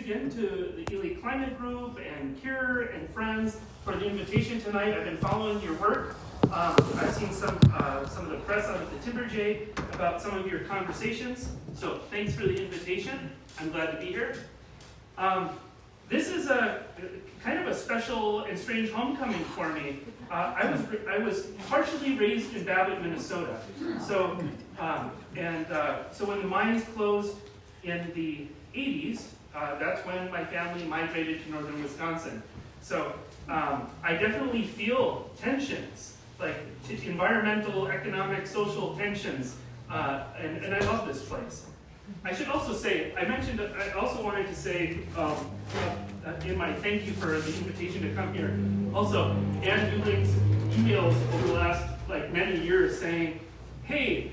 again to the Ely Climate Group and Cure and friends for the invitation tonight. I've been following your work. I've seen some of the press out of the Timber Jay about some of your conversations. So thanks for the invitation. I'm glad to be here. This is a kind of a special and strange homecoming for me. I was partially raised in Babbitt, Minnesota. So so when the mines closed in the 80s, that's when my family migrated to northern Wisconsin. So I definitely feel tensions, like environmental, economic, social tensions, and I love this place. I should also say, I also wanted to say in my thank you for the invitation to come here, also Ann Dewling's emails over the last many years saying, hey,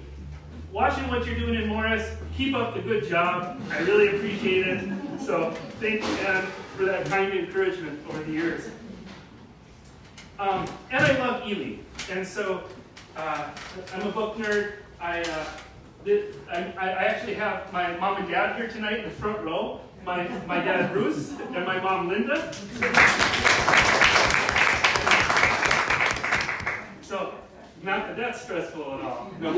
watching what you're doing in Morris, keep up the good job. I really appreciate it. So thank you, Ann, for that kind encouragement over the years. And I love Ely. And so I'm a book nerd. I actually have my mom and dad here tonight in the front row. My dad Bruce and my mom Linda. So not that that's stressful at all. No.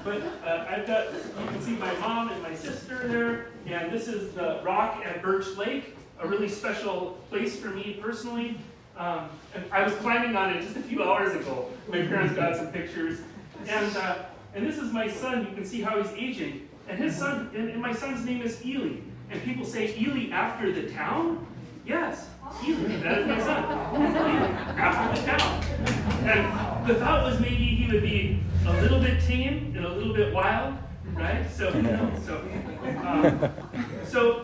But I've got, you can see my mom and my sister there, and this is the rock at Birch Lake, a really special place for me personally. And I was climbing on it just a few hours ago. My parents got some pictures. And this is my son. You can see how he's aging. And his son, and my son's name is Ely. And people say, Ely after the town? Yes, Ely, that is my son. Ely, after the town. And the thought was maybe he would be a little bit tame and a little bit wild, right? So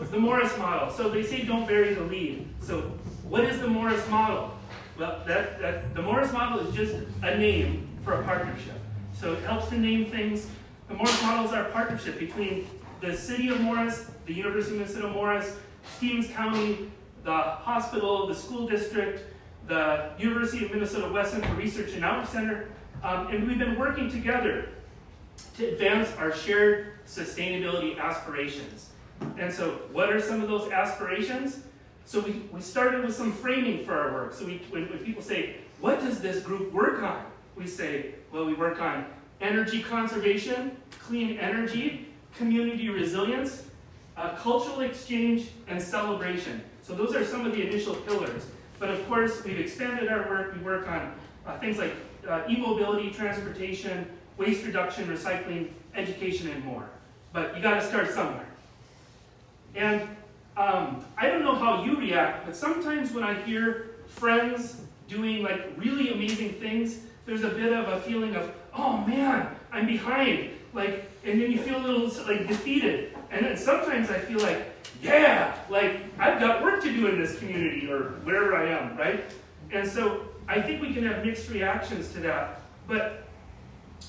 the Morris model. So they say don't bury the lead. So what is the Morris model? Well, the Morris model is just a name for a partnership. So it helps to name things. The Morris model is our partnership between the city of Morris, the University of Minnesota Morris, Stevens County, the hospital, the school district, the University of Minnesota West Central Research and Outreach Center, and we've been working together to advance our shared sustainability aspirations. And so what are some of those aspirations? So we started with some framing for our work. So when people say, what does this group work on? We say, well, we work on energy conservation, clean energy, community resilience, cultural exchange, and celebration. So those are some of the initial pillars. But of course, we've expanded our work. We work on things like e-mobility, transportation, waste reduction, recycling, education, and more. But you got to start somewhere. And I don't know how you react, but sometimes when I hear friends doing really amazing things, there's a bit of a feeling of, oh man, I'm behind. And then you feel a little defeated. And then sometimes I feel yeah, I've got work to do in this community or wherever I am, right? And so I think we can have mixed reactions to that. But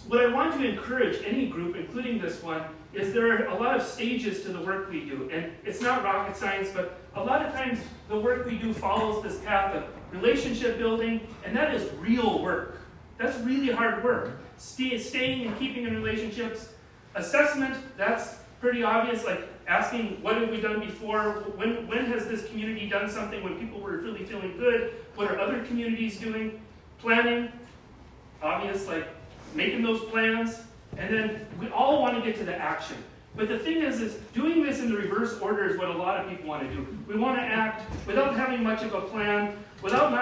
what I want to encourage any group, including this one, is there are a lot of stages to the work we do. And it's not rocket science, but a lot of times the work we do follows this path of relationship building, and that is real work. That's really hard work. Staying and keeping in relationships. Assessment, that's pretty obvious, asking what have we done before, when has this community done something when people were really feeling good, what are other communities doing? Planning, obvious, making those plans, and then we all want to get to the action. But the thing is doing this in the reverse order is what a lot of people want to do. We want to act without having much of a plan, without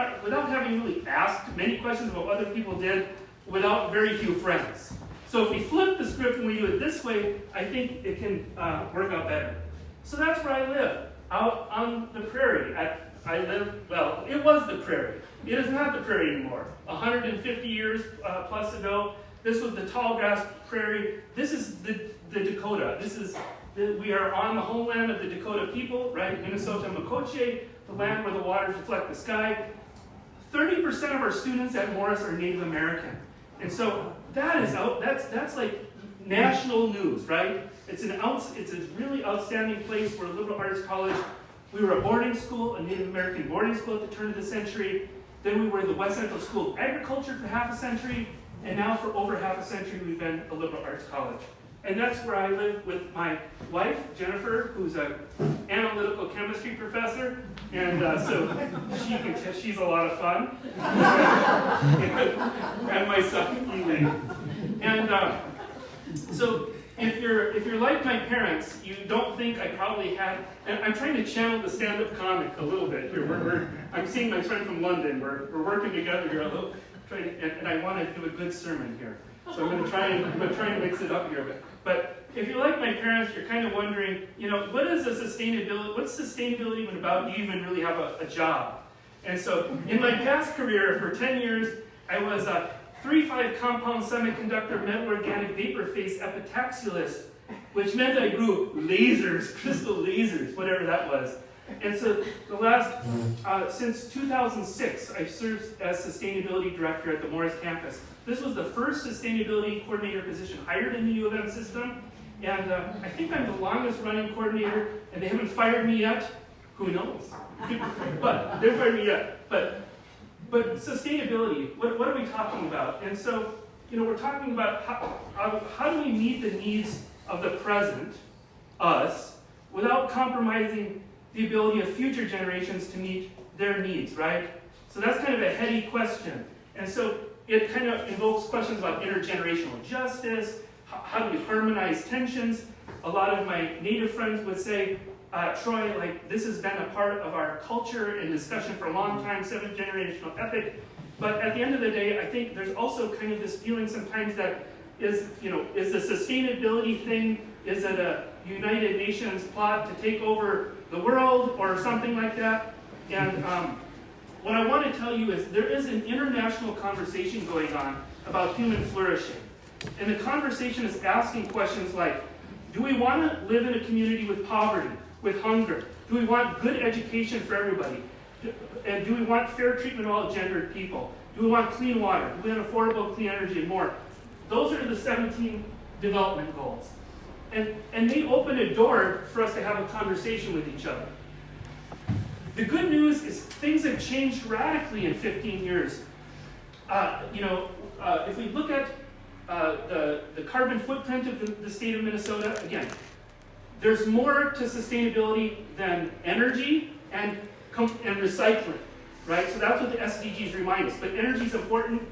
having really asked many questions about what other people did, without very few friends. So if we flip the script and we do it this way, I think it can work out better. So that's where I live, out on the prairie. It was the prairie. It is not the prairie anymore. 150 years plus ago, this was the tall grass prairie. This is the Dakota. We are on the homeland of the Dakota people, right? Minnesota Makoche, the land where the waters reflect the sky. 30% of our students at Morris are Native American. And so that's national news, right? It's a really outstanding place. We're a liberal arts college. We were a boarding school, a Native American boarding school at the turn of the century. Then we were the West Central School of Agriculture for half a century. And now for over half a century, we've been a liberal arts college. And that's where I live with my wife, Jennifer, who's an analytical chemistry professor. And so she's a lot of fun. And my son, Ely. And so if you're like my parents, you don't think I probably had, and I'm trying to channel the stand-up comic a little bit here. I'm seeing my friend from London. We're working together here, and I want to do a good sermon here. So I'm going to try and mix it up here a bit. But if you're like my parents, you're kind of wondering, what's sustainability even about? Do you even really have a job? And so in my past career, for 10 years, I was a 3,5 compound semiconductor metal organic vapor phase epitaxialist, which meant I grew lasers, crystal lasers, whatever that was. And so since 2006, I've served as sustainability director at the Morris campus. This was the first sustainability coordinator position hired in the U of M system. And I think I'm the longest running coordinator, and they haven't fired me yet. Who knows? But they haven't fired me yet. But sustainability, what are we talking about? And so, we're talking about how do we meet the needs of the present, us, without compromising the ability of future generations to meet their needs, right? So that's kind of a heady question. And so it kind of invokes questions about intergenerational justice, how do we harmonize tensions? A lot of my Native friends would say, Troy, this has been a part of our culture and discussion for a long time, 7th generational ethic. But at the end of the day, I think there's also kind of this feeling sometimes that is the sustainability thing, is it a United Nations plot to take over the world or something like that? And what I want to tell you is there is an international conversation going on about human flourishing. And the conversation is asking questions like, do we want to live in a community with poverty, with hunger? Do we want good education for everybody? And do we want fair treatment of all gendered people? Do we want clean water? Do we want affordable clean energy and more? Those are the 17 development goals. And they open a door for us to have a conversation with each other. The good news is things have changed radically in 15 years. If we look at the carbon footprint of the state of Minnesota, again, there's more to sustainability than energy and recycling, right? So that's what the SDGs remind us. But energy is important.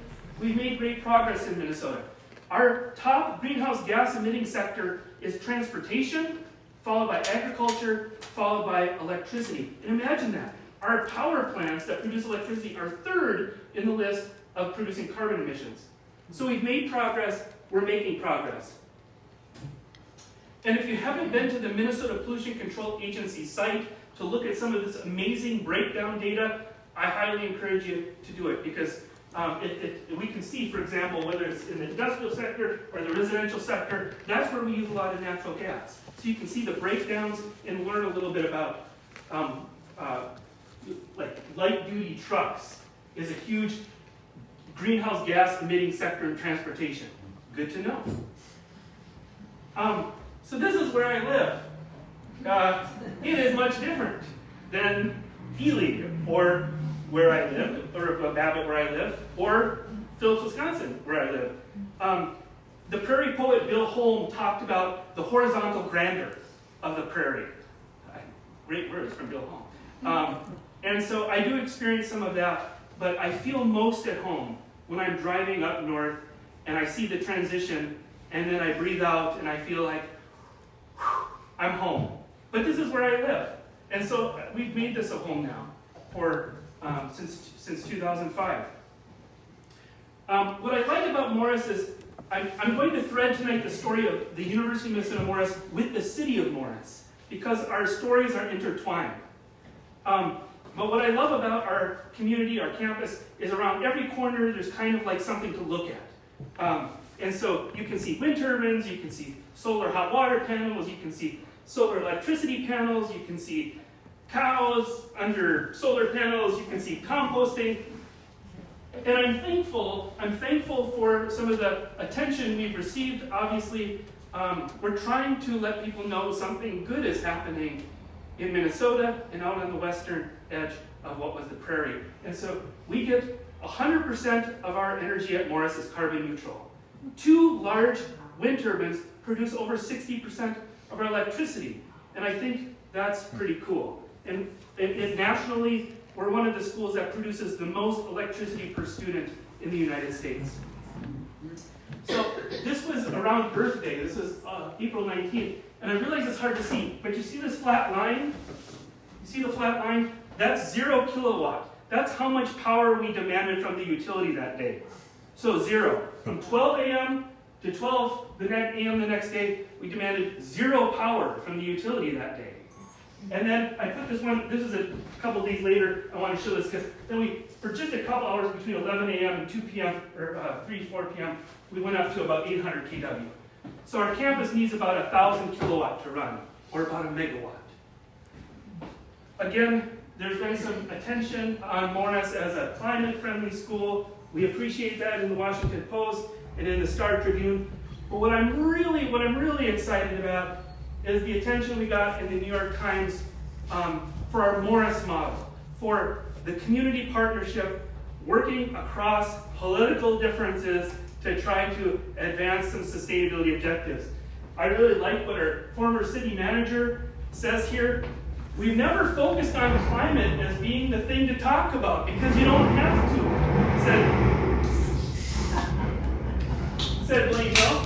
We've made great progress in Minnesota. Our top greenhouse gas emitting sector is transportation, followed by agriculture, followed by electricity. And imagine that. Our power plants that produce electricity are third in the list of producing carbon emissions. So we've made progress, we're making progress. And if you haven't been to the Minnesota Pollution Control Agency site to look at some of this amazing breakdown data, I highly encourage you to do it, because we can see, for example, whether it's in the industrial sector or the residential sector, that's where we use a lot of natural gas. So you can see the breakdowns and learn a little bit about light-duty trucks is a huge greenhouse gas emitting sector in transportation. Good to know. So this is where I live. It is much different than Ely, or where I live, or Babbitt, where I live, or Phillips, Wisconsin, where I live. The prairie poet Bill Holm talked about the horizontal grandeur of the prairie. Great words from Bill Holm. And so I do experience some of that, but I feel most at home when I'm driving up north and I see the transition, and then I breathe out and I feel like, whew, I'm home. But this is where I live. And so we've made this a home now for since 2005. What I like about Morris is I'm going to thread tonight the story of the University of Minnesota Morris with the city of Morris, because our stories are intertwined. But what I love about our community, our campus, is around every corner there's kind of like something to look at. And so you can see wind turbines, you can see solar hot water panels, you can see solar electricity panels, you can see cows under solar panels, you can see composting. And I'm thankful for some of the attention we've received. Obviously, we're trying to let people know something good is happening in Minnesota and out on the western edge of what was the prairie. And so we get 100% of our energy at Morris is carbon neutral. 2 large wind turbines produce over 60% of our electricity. And I think that's pretty cool. And nationally, we're one of the schools that produces the most electricity per student in the United States. So this was around Earth Day. This was April 19th. And I realize it's hard to see, but you see this flat line? You see the flat line? That's 0 kilowatt. That's how much power we demanded from the utility that day. So 0. From 12 a.m. to 12 a.m. the next day, we demanded 0 power from the utility that day. And then I put this one, this is a couple days later, I want to show this because then for just a couple hours between 11 a.m. and 2 p.m., or 3, 4 p.m., we went up to about 800 kW. So our campus needs about 1,000 kilowatt to run, or about a megawatt. Again, there's been some attention on Morris as a climate-friendly school. We appreciate that in the Washington Post and in the Star Tribune. But what I'm really excited about is the attention we got in the New York Times for our Morris model, for the community partnership working across political differences to try to advance some sustainability objectives. I really like what our former city manager says here. We've never focused on climate as being the thing to talk about because you don't have to, said Blaine Hill.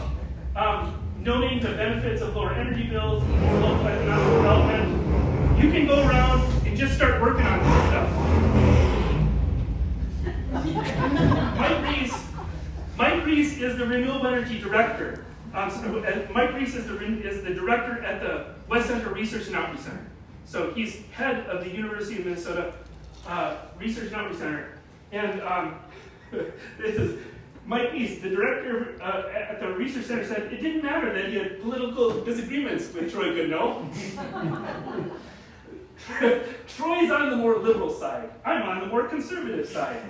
Noting the benefits of lower energy bills, more local economic development. You can go around and just start working on this stuff. Mike Reese is the Renewable Energy Director. Mike Reese is the director at the West Central Research and Outreach Center. So he's head of the University of Minnesota Research and Outreach Center. And this is Mike Reese, the director at the Research Center, said it didn't matter that he had political disagreements with Troy Goodnough. Troy's on the more liberal side. I'm on the more conservative side.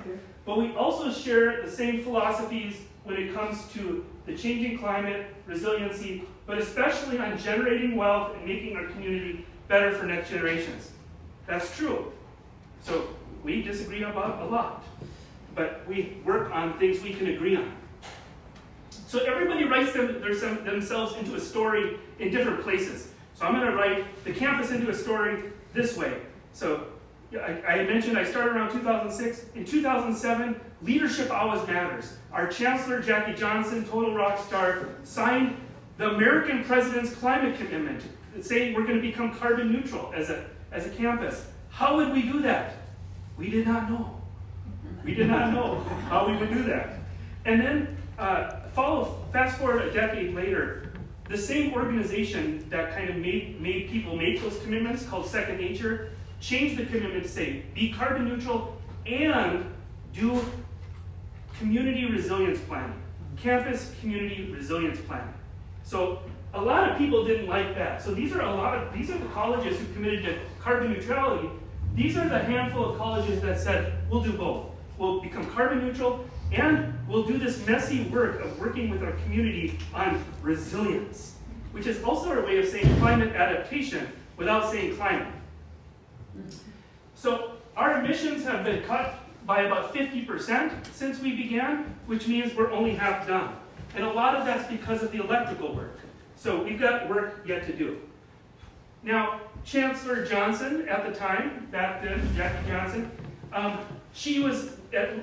But we also share the same philosophies when it comes to the changing climate, resiliency, but especially on generating wealth and making our community better for next generations. That's true. So we disagree about a lot, but we work on things we can agree on. So everybody writes themselves into a story in different places. So I'm going to write the campus into a story this way. So I mentioned I started around 2006. In 2007, leadership always matters. Our chancellor, Jackie Johnson, total rock star, signed the American president's climate commitment, saying we're going to become carbon neutral as a campus. How would we do that? We did not know. We did not know how we would do that. And then fast forward a decade later, the same organization that kind of made people make those commitments, called Second Nature, changed the commitment to say, be carbon neutral and do community resilience planning, campus community resilience planning. So a lot of people didn't like that. So these are the colleges who committed to carbon neutrality. These are the handful of colleges that said, we'll do both. We'll become carbon neutral and we'll do this messy work of working with our community on resilience, which is also our way of saying climate adaptation without saying climate. So our emissions have been cut by about 50% since we began, which means we're only half done. And a lot of that's because of the electrical work. So we've got work yet to do. Now, Chancellor Johnson at the time, back then, Jackie Johnson, she was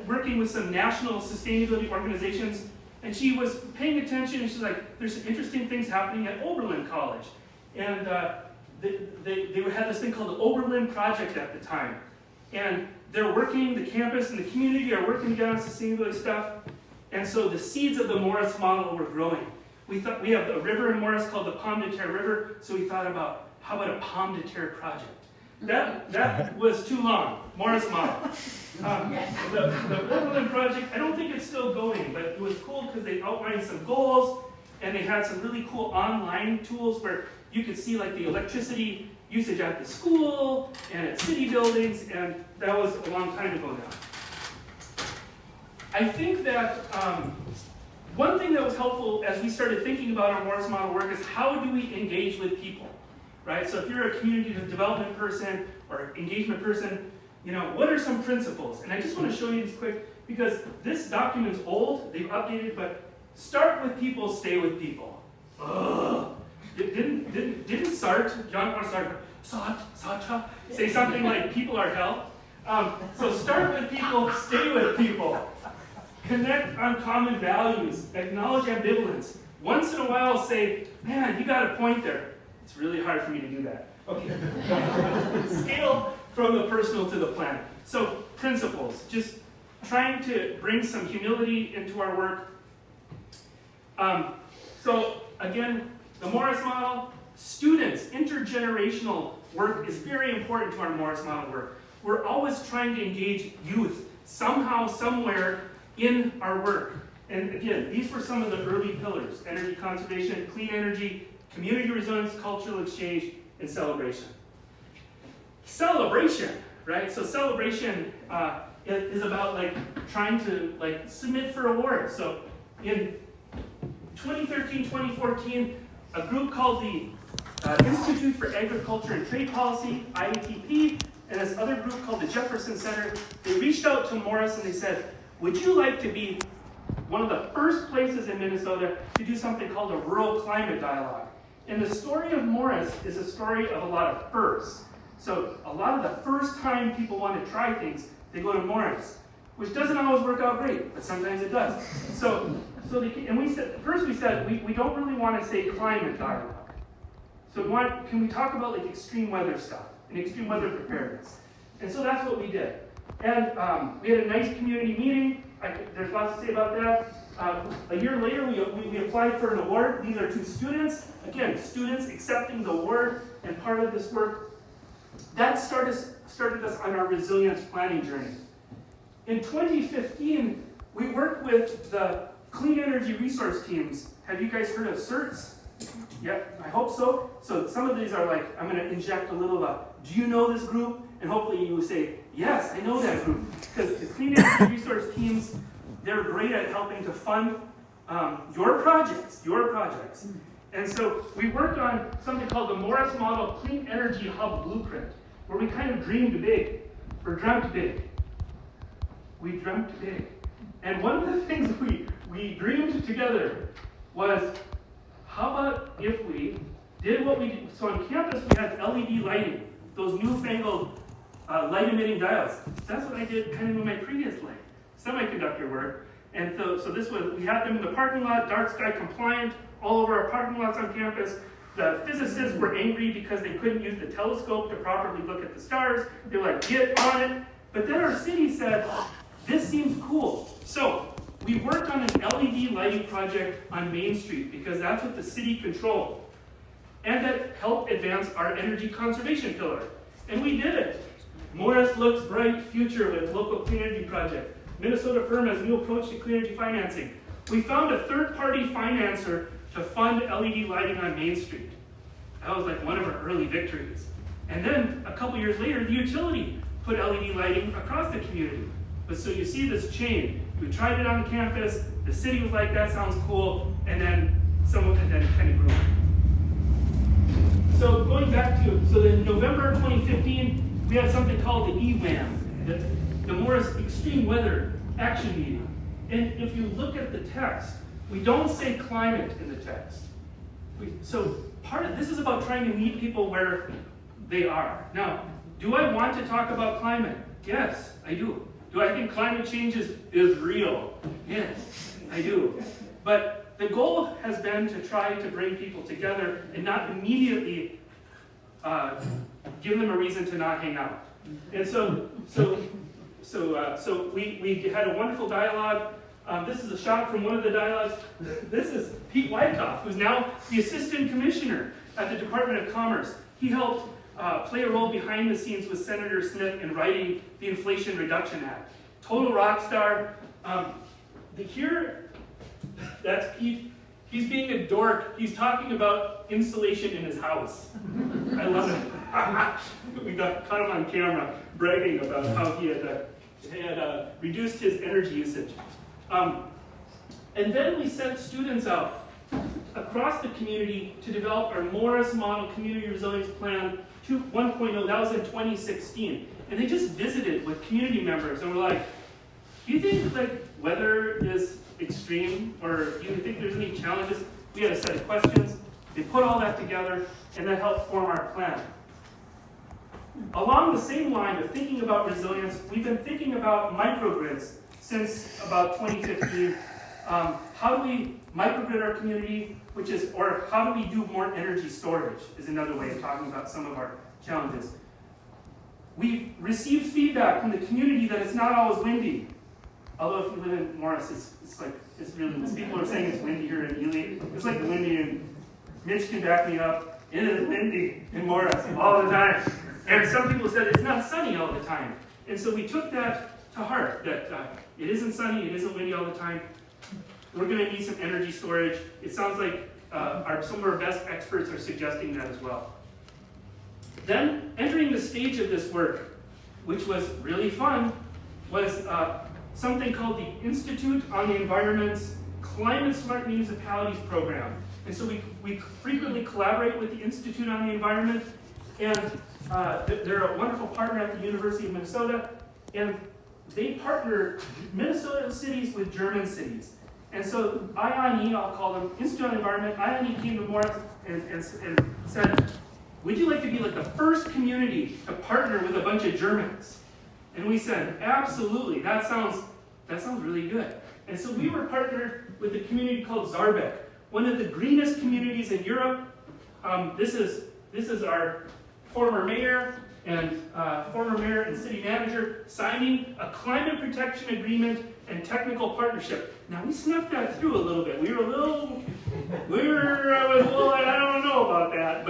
working with some national sustainability organizations, and she was paying attention, and she's like, there's some interesting things happening at Oberlin College. And they had this thing called the Oberlin Project at the time. And they're working, the campus and the community are working together on sustainability stuff. And so the seeds of the Morris model were growing. We thought we have a river in Morris called the Pomme de Terre River, so we thought about, how about a Pomme de Terre project? That was too long, Morris model. The Oberlin Project, I don't think it's still going, but it was cool because they outlined some goals, and they had some really cool online tools where you could see like the electricity usage at the school and at city buildings, and that was a long time ago now. I think that one thing that was helpful as we started thinking about our Morris model work is how do we engage with people, right? So if you're a community development person or engagement person, what are some principles? And I just want to show you these quick, because this document's old, they've updated, but start with people, stay with people. ugh. Didn't John Paul Sartre say something like people are hell? So start with people, stay with people. Connect on common values, acknowledge ambivalence. Once in a while say, man, you got a point there. It's really hard for me to do that. Okay. Scale from the personal to the planet. So principles, just trying to bring some humility into our work. So again, the Morris model, students, intergenerational work is very important to our Morris model work. We're always trying to engage youth somehow, somewhere in our work. And again, these were some of the early pillars: energy conservation, clean energy, community resilience, cultural exchange, and celebration. Celebration, right? So celebration is about trying to submit for awards. So in 2013, 2014, a group called the Institute for Agriculture and Trade Policy, IATP, and this other group called the Jefferson Center, they reached out to Morris and they said, would you like to be one of the first places in Minnesota to do something called a rural climate dialogue? And the story of Morris is a story of a lot of firsts. So a lot of the first time people want to try things, they go to Morris, which doesn't always work out great, but sometimes it does. We said we don't really want to say climate dialogue. So can we talk about extreme weather stuff and extreme weather preparedness? And so that's what we did. And we had a nice community meeting. There's lots to say about that. A year later, we applied for an award. These are two students. Again, students accepting the award and part of this work. That started us on our resilience planning journey. In 2015, we worked with the clean energy resource teams. Have you guys heard of CERTs? Yep, I hope so. So some of these are I'm going to inject a little do you know this group? And hopefully you will say, yes, I know that group. Because the clean energy resource teams, they're great at helping to fund your projects. And so we worked on something called the Morris Model Clean Energy Hub Blueprint, where we kind of dreamed big, or dreamt big. We dreamt big. And one of the things we dreamed together was, how about if we did what we did? So on campus we had LED lighting, those newfangled light-emitting diodes. That's what I did kind of in my previous life, semiconductor work. And so this was, we had them in the parking lot, dark sky compliant, all over our parking lots on campus. The physicists were angry because they couldn't use the telescope to properly look at the stars. They were like, get on it. But then our city said, this seems cool. So we worked on an LED lighting project on Main Street because that's what the city controlled. And that helped advance our energy conservation pillar. And we did it. Morris looks bright future with local clean energy project. Minnesota firm has new approach to clean energy financing. We found a third-party financer to fund LED lighting on Main Street. That was one of our early victories. And then a couple years later, the utility put LED lighting across the community. But so you see this chain. We tried it on the campus, the city was like, that sounds cool, and then it kind of grew. So going back to, in November 2015, we had something called the EWAM, the Morris Extreme Weather Action Meeting. And if you look at the text, we don't say climate in the text. This is about trying to meet people where they are. Now, do I want to talk about climate? Yes, I do. Do I think climate change is real? Yes, I do. But the goal has been to try to bring people together and not immediately give them a reason to not hang out. And so we had a wonderful dialogue. This is a shot from one of the dialogues. This is Pete Wyckoff, who's now the assistant commissioner at the Department of Commerce. He helped play a role behind the scenes with Senator Smith in writing the Inflation Reduction Act. Total rock star. That's Pete. He's being a dork. He's talking about insulation in his house. I love it. We caught him on camera bragging about how he had reduced his energy usage. And then we sent students out across the community to develop our Morris Model Community Resilience Plan 1.0. That was in 2016. And they just visited with community members and were like, do you think weather is extreme, or do you think there's any challenges? We had a set of questions. They put all that together, and that helped form our plan. Along the same line of thinking about resilience, we've been thinking about microgrids since about 2015. How do we microgrid our community, or how do we do more energy storage is another way of talking about some of our challenges. We've received feedback from the community that it's not always windy. Although if you live in Morris, people are saying it's windy here in Ely. It's like windy, and Mitch can back me up. It is windy in Morris all the time. And some people said it's not sunny all the time. And so we took that to heart, that it isn't sunny, it isn't windy all the time. We're going to need some energy storage. It sounds like some of our best experts are suggesting that as well. Then, entering the stage of this work, which was really fun, was something called the Institute on the Environment's Climate Smart Municipalities program. And so we frequently collaborate with the Institute on the Environment, and they're a wonderful partner at the University of Minnesota, and they partner Minnesota cities with German cities. And so IONE, I'll call them, Institute on the Environment, IONE came to Morris and said, would you like to be like the first community to partner with a bunch of Germans? And we said, absolutely, that sounds really good. And so we were partnered with a community called Saarbeck, one of the greenest communities in Europe. This is our former mayor and city manager signing a climate protection agreement and technical partnership. Now we snuck that through a little bit. I don't know about that,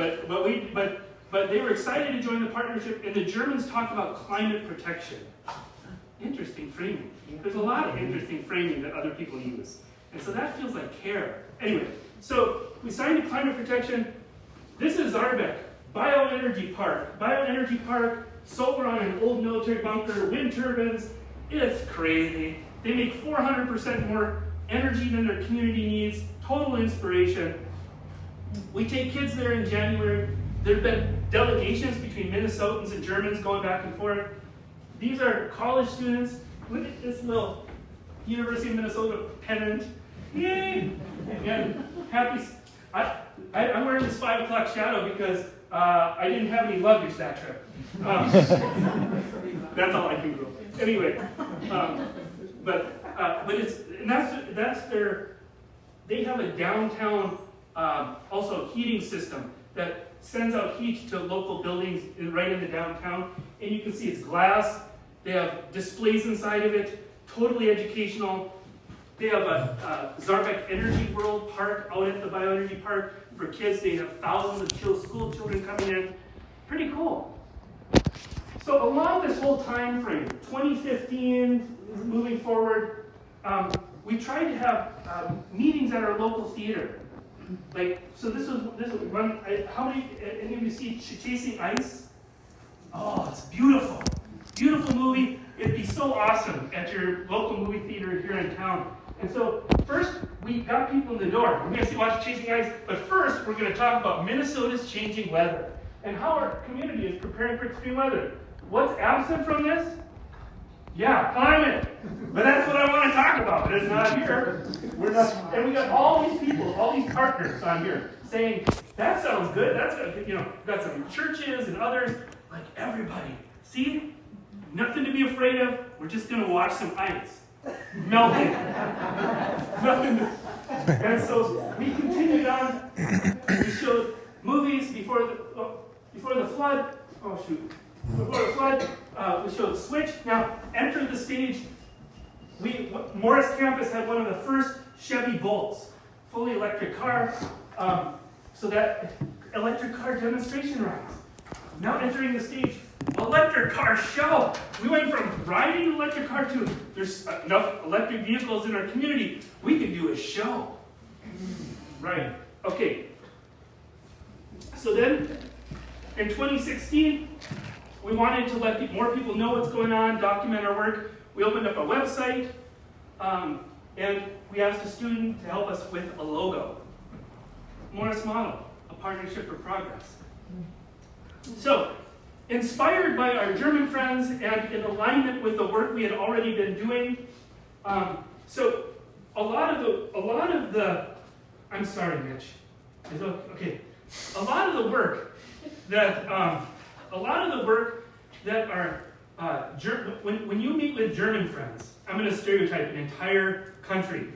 but they were excited to join the partnership, and the Germans talked about climate protection. Interesting framing. There's a lot of interesting framing that other people use. And so that feels like care. Anyway, so we signed a climate protection. This is Saarbeck, bioenergy park, solar on an old military bunker, wind turbines. It's crazy. They make 400% more energy than their community needs. Total inspiration. We take kids there in January. There have been delegations between Minnesotans and Germans going back and forth. These are college students. Look at this little University of Minnesota pennant. Yay! And happy. I'm wearing this 5 o'clock shadow because I didn't have any luggage that trip. That's all I can do. Anyway, they have a downtown also heating system that sends out heat to local buildings right in the downtown, and you can see it's glass. They have displays inside of it, totally educational. They have a Saarbeck Energy World Park out at the bioenergy park for kids. They have thousands of school children coming in. Pretty cool. So along this whole time frame, 2015, moving forward, we tried to have meetings at our local theater. So this was one. How many? Any of you see Chasing Ice? Oh, it's beautiful, beautiful movie. It'd be so awesome at your local movie theater here in town. And so first, we got people in the door. We're going to watch Chasing Ice, but first, we're going to talk about Minnesota's changing weather and how our community is preparing for extreme weather. What's absent from this? Yeah, climate. But that's what I want to talk about, but it's not here. And we got all these people, all these partners on here saying, that sounds good. That's good. We've got some churches and others, like everybody. See? Nothing to be afraid of. We're just going to watch some ice melting. Nothing. And so we continued on. We showed movies before the flood. Oh, shoot. Before the flood, we showed Switch. Now, enter the stage. Morris campus had one of the first Chevy Bolts, fully electric car. So that electric car demonstration rides. Now entering the stage, electric car show. We went from riding an electric car to there's enough electric vehicles in our community. We can do a show. Right. Okay. So then, in 2016, we wanted to let more people know what's going on, document our work. We opened up a website, and we asked a student to help us with a logo. Morris Model, a partnership for progress. So, inspired by our German friends and in alignment with the work we had already been doing, so a lot of the I'm sorry, Mitch. Okay. A lot of the work that are when you meet with German friends, I'm going to stereotype an entire country.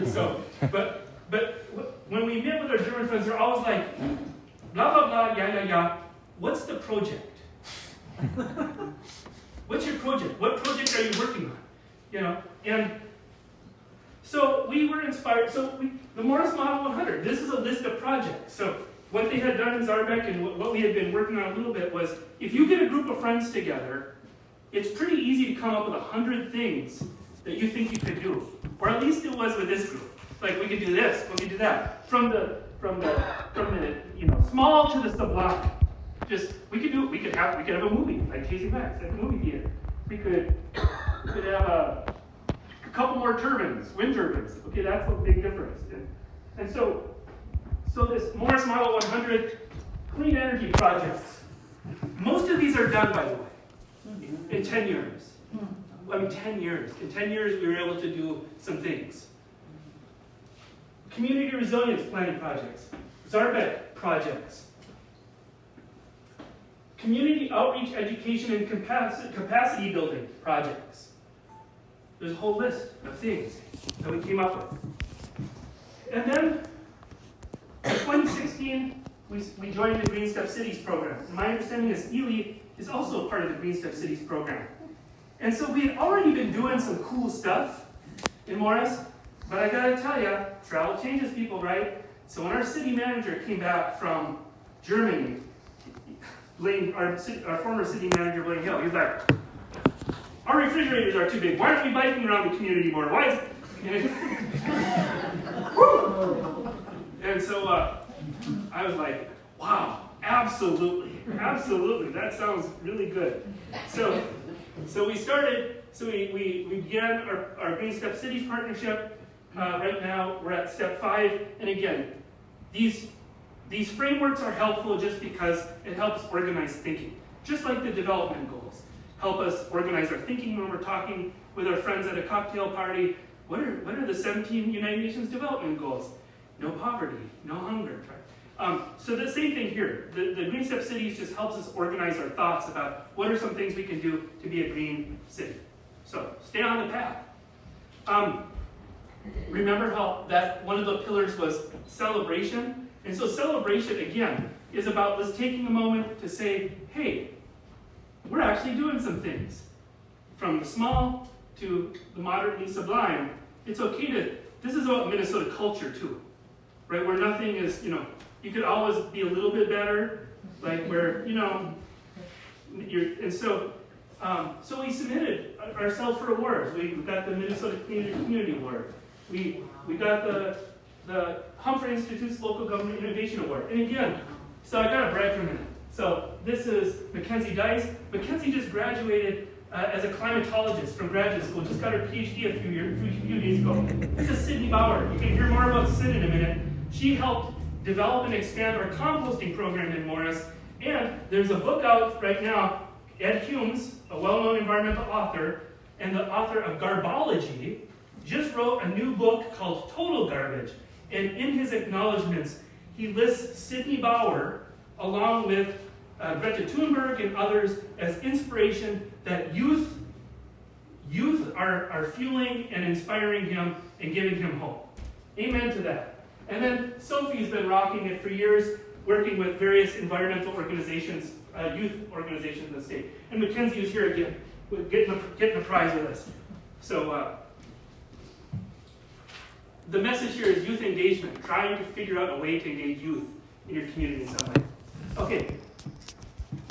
So, but when we meet with our German friends, they're always like, blah blah blah, yeah. What's the project? What's your project? What project are you working on? And so we were inspired. So the Morris Model 100. This is a list of projects. So what they had done in Zarbeck and what we had been working on a little bit was, if you get a group of friends together, it's pretty easy to come up with 100 things that you think you could do, or at least it was with this group. Like, we could do this, we could do that, from the small to the sublime. Just we could have a movie like Casey Max at the movie theater. We could have a couple more turbines, wind turbines. Okay, that's a big difference. And so this Morris Model 100 clean energy projects. Most of these are done, by the way, in 10 years. 10 years. In 10 years, we were able to do some things. Community resilience planning projects, Zarbeck projects, community outreach, education, and capacity building projects. There's a whole list of things that we came up with. And then, in 2016, we joined the Green Step Cities program. And my understanding is Ely is also part of the Green Step Cities program. And so we had already been doing some cool stuff in Morris, but I gotta tell you, travel changes people, right? So when our city manager came back from Germany, our former city manager, Blaine Hill, he was like, our refrigerators are too big. Why aren't we biking around the community more? Why is it? And so I was like, wow, absolutely, that sounds really good. So we began our Green Step Cities partnership. Right now, we're at step 5. And again, these frameworks are helpful just because it helps organize thinking. Just like the development goals help us organize our thinking when we're talking with our friends at a cocktail party. What are the 17 United Nations development goals? No poverty, no hunger. Right? So the same thing here. The Green Step Cities just helps us organize our thoughts about what are some things we can do to be a green city. So stay on the path. Remember how that one of the pillars was celebration? And so celebration, again, is about us taking a moment to say, hey, we're actually doing some things. From the small to the moderately sublime, it's okay to, this is about Minnesota culture too, right? Where nothing is, you could always be a little bit better, like where, and so we submitted ourselves for awards. We got the Minnesota Community Award. We got the Humphrey Institute's Local Government Innovation Award. And again, so I got to brag for a minute. So this is Mackenzie Dice. Mackenzie just graduated as a climatologist from graduate school, just got her PhD a few days ago. This is Sydney Bauer. You can hear more about Sid in a minute. She helped develop and expand our composting program in Morris. And there's a book out right now, Ed Humes, a well-known environmental author, and the author of Garbology, just wrote a new book called Total Garbage. And in his acknowledgments, he lists Sydney Bauer, along with Greta Thunberg and others, as inspiration that youth are fueling and inspiring him and giving him hope. Amen to that. And then Sophie's been rocking it for years, working with various environmental organizations, youth organizations in the state. And Mackenzie is here again, getting a prize with us. So the message here is youth engagement, trying to figure out a way to engage youth in your community in some way. Okay,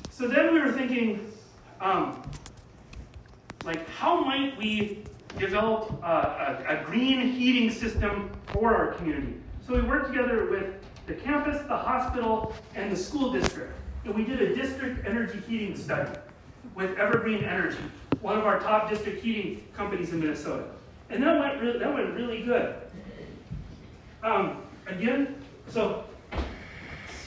so then we were thinking, how might we develop a green heating system for our community? So we worked together with the campus, the hospital, and the school district. And we did a district energy heating study with Evergreen Energy, one of our top district heating companies in Minnesota. And that went really good. Again, so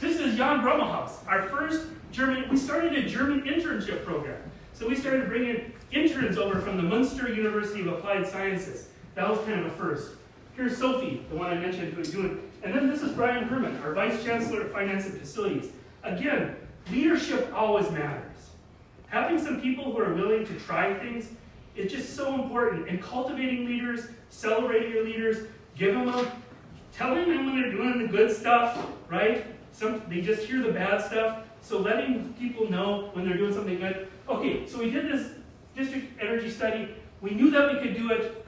this is Jan Brummelhaus, our first German, we started a German internship program. So we started bringing interns over from the Munster University of Applied Sciences. That was kind of a first. Here's Sophie, the one I mentioned, who's doing, and then this is Brian Herman, our Vice Chancellor of Finance and Facilities. Again, leadership always matters. Having some people who are willing to try things is just so important. And cultivating leaders, celebrating your leaders, telling them when they're doing the good stuff, right? They just hear the bad stuff. So letting people know when they're doing something good. Okay, so we did this district energy study. We knew that we could do it.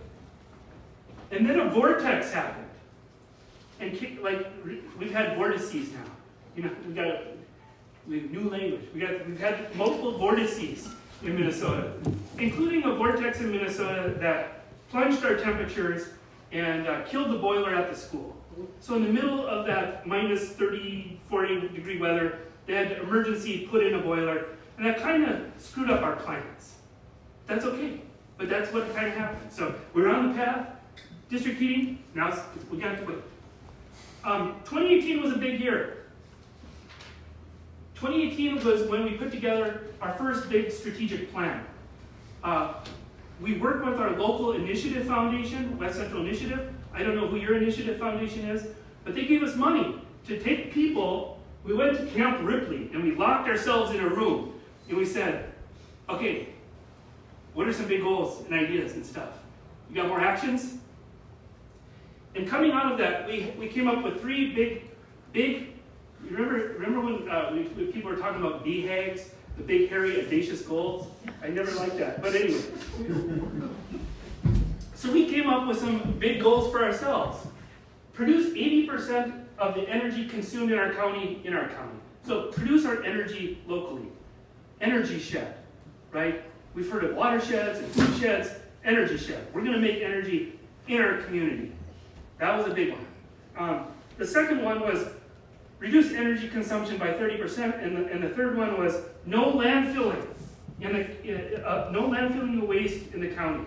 And then a vortex happened. And we've had vortices now. You know, we have new language. We've had multiple vortices in Minnesota, including a vortex in Minnesota that plunged our temperatures and killed the boiler at the school. So in the middle of that minus 30, 40 degree weather, they had to emergency put in a boiler, and that kind of screwed up our plans. That's okay, but that's what kind of happened. So we're on the path. District heating, now we got to wait. 2018 was a big year. 2018 was when we put together our first big strategic plan. We worked with our local initiative foundation, West Central Initiative. I don't know who your initiative foundation is, but they gave us money to take people. We went to Camp Ripley and we locked ourselves in a room and we said, okay, what are some big goals and ideas and stuff? You got more actions? And coming out of that, we came up with three big. Remember when people were talking about BHAGs, the big, hairy, audacious goals? I never liked that, but anyway. So we came up with some big goals for ourselves. Produce 80% of the energy consumed in our county. So produce our energy locally. Energy shed, right? We've heard of watersheds and food sheds. Energy shed. We're going to make energy in our community. That was a big one. The second one was reduce energy consumption by 30%, and the third one was no landfilling, no landfilling of waste in the county,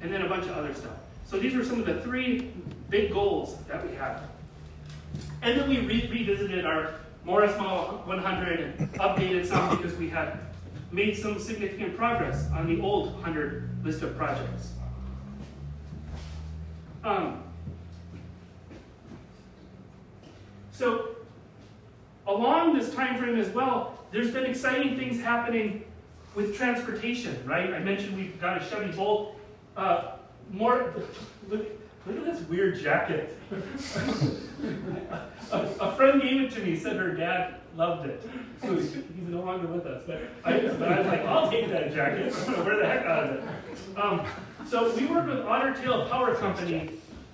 and then a bunch of other stuff. So these were some of the three big goals that we had. And then we revisited our Morris Model 100 and updated some because we had made some significant progress on the old 100 list of projects. So along this time frame as well, there's been exciting things happening with transportation, right? I mentioned we've got a Chevy Bolt. Look at this weird jacket. a friend gave it to me, said her dad loved it. So he's no longer with us. But I was like, I'll take that jacket. I'm going to wear the heck out of it. So we worked with Otter Tail Power Company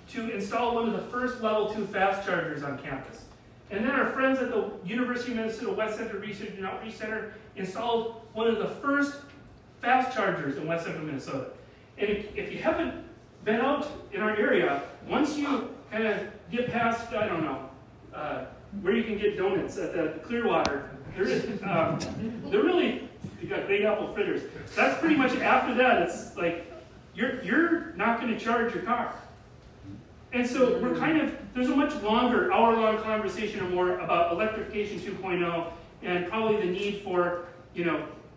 to install one of the first level 2 fast chargers on campus. And then our friends at the University of Minnesota West Central Research and Outreach Center installed one of the first fast chargers in West Central Minnesota. And if you haven't been out in our area, once you kind of get past, I don't know, where you can get donuts at the Clearwater, they're really, you got great apple fritters. That's pretty much after that, it's like, you're not going to charge your car. And so we're there's a much longer, hour-long conversation or more about electrification 2.0 and probably the need for,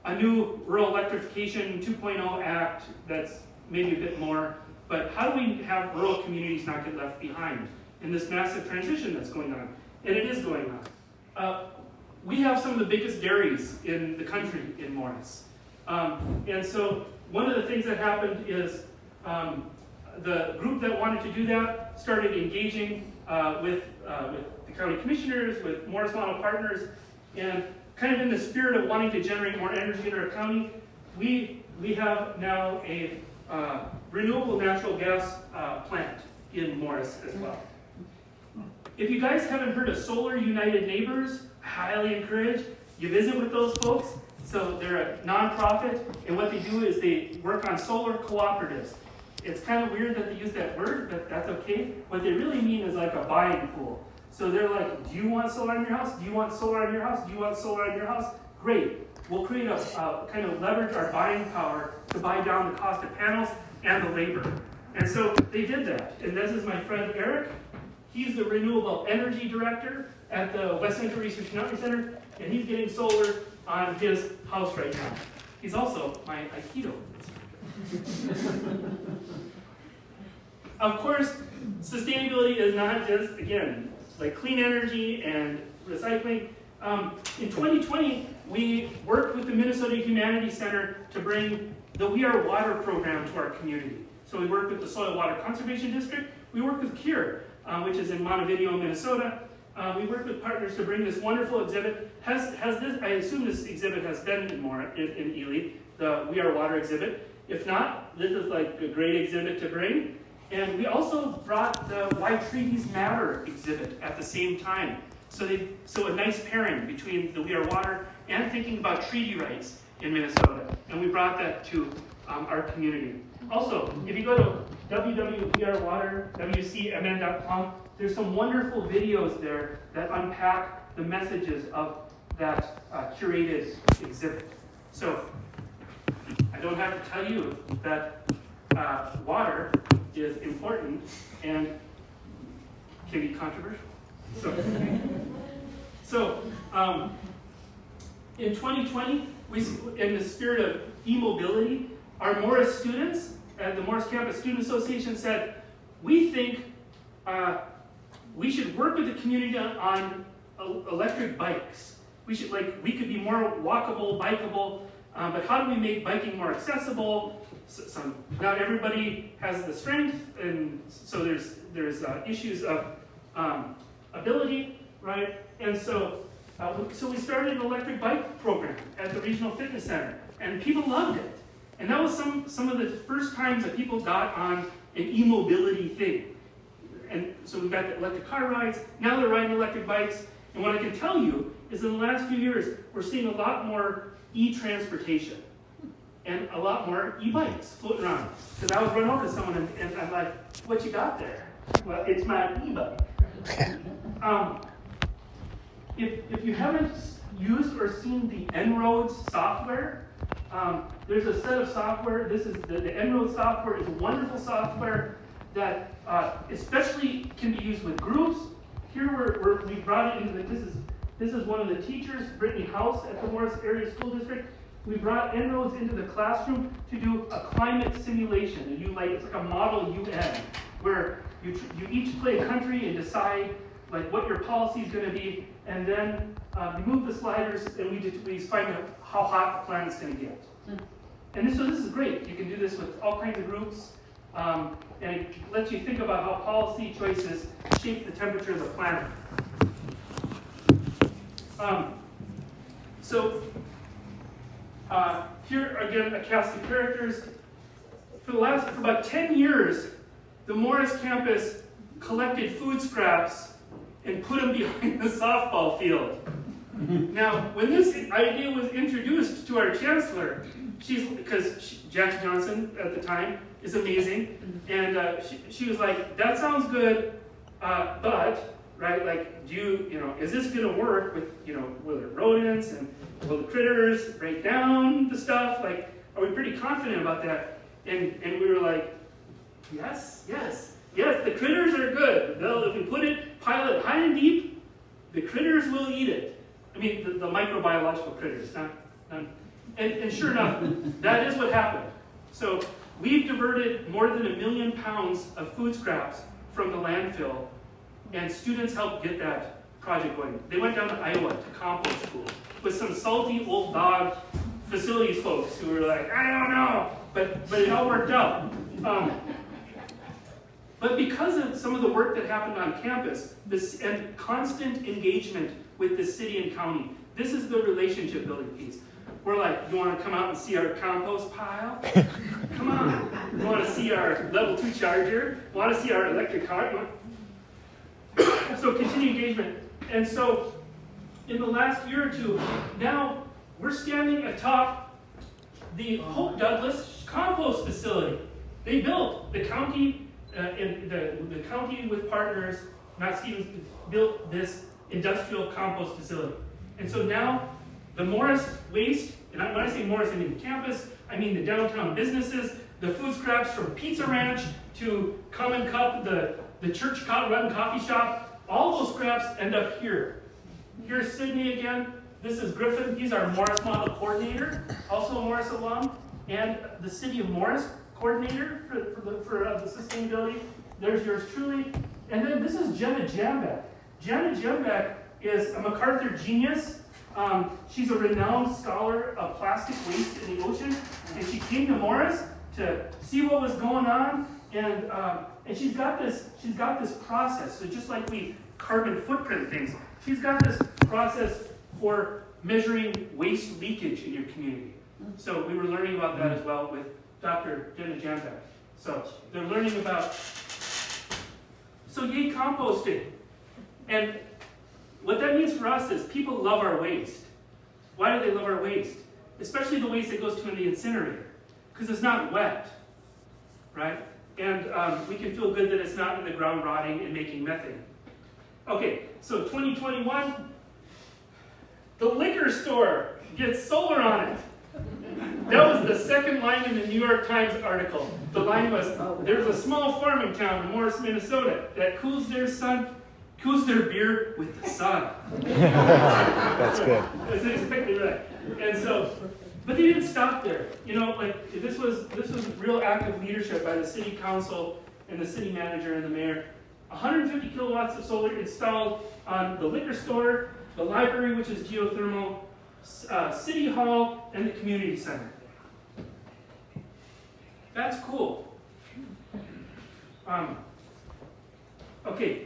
a new Rural Electrification 2.0 Act that's maybe a bit more. But how do we have rural communities not get left behind in this massive transition that's going on? And it is going on. We have some of the biggest dairies in the country in Morris. And so one of the things that happened is the group that wanted to do that started engaging with the county commissioners, with Morris Model Partners, and kind of in the spirit of wanting to generate more energy in our county, we have now a renewable natural gas plant in Morris as well. If you guys haven't heard of Solar United Neighbors, I highly encourage you visit with those folks. So they're a nonprofit, and what they do is they work on solar cooperatives. It's kind of weird that they use that word, but that's okay. What they really mean is like a buying pool. So they're like, do you want solar on your house? Do you want solar on your house? Do you want solar on your house? Great. We'll create a kind of leverage our buying power to buy down the cost of panels and the labor. And so they did that. And this is my friend Eric. He's the renewable energy director at the West Central Research and Outreach Center, and he's getting solar on his house right now. He's also my Aikido instructor. Of course, sustainability is not just, again, like clean energy and recycling. In 2020, we worked with the Minnesota Humanities Center to bring the We Are Water program to our community. So we worked with the Soil Water Conservation District. We worked with CURE, which is in Montevideo, Minnesota. We worked with partners to bring this wonderful exhibit. Has this? I assume this exhibit has been in Ely, the We Are Water exhibit. If not, this is like a great exhibit to bring. And we also brought the Why Treaties Matter exhibit at the same time. So a nice pairing between the We Are Water and thinking about treaty rights in Minnesota. And we brought that to our community. Also, if you go to www.wearewaterwcmn.com, there's some wonderful videos there that unpack the messages of that curated exhibit. So, I don't have to tell you that water is important and can be controversial. So in 2020, in the spirit of e-mobility, our Morris students at the Morris Campus Student Association said, we think we should work with the community on electric bikes. We could be more walkable, bikeable, but how do we make biking more accessible? Not everybody has the strength, and so there's issues of ability, right? And so we started an electric bike program at the Regional Fitness Center, and people loved it. And that was some of the first times that people got on an e-mobility thing. And so we've got the electric car rides, now they're riding electric bikes, and what I can tell you is in the last few years, we're seeing a lot more e-transportation and a lot more e-bikes floating around. Because I was run over to someone and I'm like, what you got there? Well, it's my e-bike. If you haven't used or seen the En-ROADS software, there's a set of software. This is the En-ROADS software is a wonderful software that especially can be used with groups. Here we brought it into this is one of the teachers, Brittany House at the Morris Area School District. We brought En-ROADS into the classroom to do a climate simulation. And it's like a model UN, where you each play a country and decide like what your policy is going to be, and then we move the sliders and we find out how hot the planet's going to get. And so this is great. You can do this with all kinds of groups, and it lets you think about how policy choices shape the temperature of the planet. Here again, a cast of characters. For about 10 years, the Morris campus collected food scraps and put them behind the softball field. Now, when this idea was introduced to our chancellor, Jackie Johnson at the time is amazing, and she was like, "That sounds good, but right, like, is this going to work with will the rodents and will the critters break down the stuff? Like, are we pretty confident about that?" And we were like, yes, the critters are good. If we pile it high and deep, the critters will eat it. I mean, the microbiological critters. And sure enough, that is what happened. So we've diverted more than 1 million pounds of food scraps from the landfill, and students helped get that project going. They went down to Iowa to compost school with some salty old dog facilities folks who were like, I don't know, but it all worked out. But because of some of the work that happened on campus, and constant engagement with the city and county, this is the relationship building piece. We're like, you want to come out and see our compost pile? Come on. You want to see our level 2 charger? Want to see our electric car? So continue engagement. And so in the last year or two, now we're standing atop the Hope Douglas compost facility. They built the county, the county with partners, Matt Stevens, built this industrial compost facility. And so now the Morris waste, and when I say Morris, I mean campus, I mean the downtown businesses, the food scraps from Pizza Ranch to Common Cup, the church-run coffee shop, all those scraps end up here. Here's Sydney again. This is Griffin. He's our Morris Model Coordinator, also a Morris alum, and the City of Morris Coordinator for the sustainability. there's yours truly. And then this is Jenna Jambeck. Jenna Jambeck is a MacArthur genius. She's a renowned scholar of plastic waste in the ocean, and she came to Morris to see what was going on, and she's got this process. So just like we carbon footprint things, she's got this process for measuring waste leakage in your community. So we were learning about that as well with Dr. Jenna Jambeck. So they're learning about, so yay composting. And what that means for us is people love our waste. Why do they love our waste? Especially the waste that goes to the incinerator. Because it's not wet, right? And we can feel good that it's not in the ground rotting and making methane. Okay, so 2021, the liquor store gets solar on it. That was the second line in the New York Times article. The line was, there's a small farming town in Morris, Minnesota that cools their beer with the sun. That's good. That's exactly right. And so, but they didn't stop there. You know, like this was real active leadership by the city council and the city manager and the mayor. 150 kilowatts of solar installed on the liquor store, the library, which is geothermal, City Hall, and the community center. That's cool. Okay,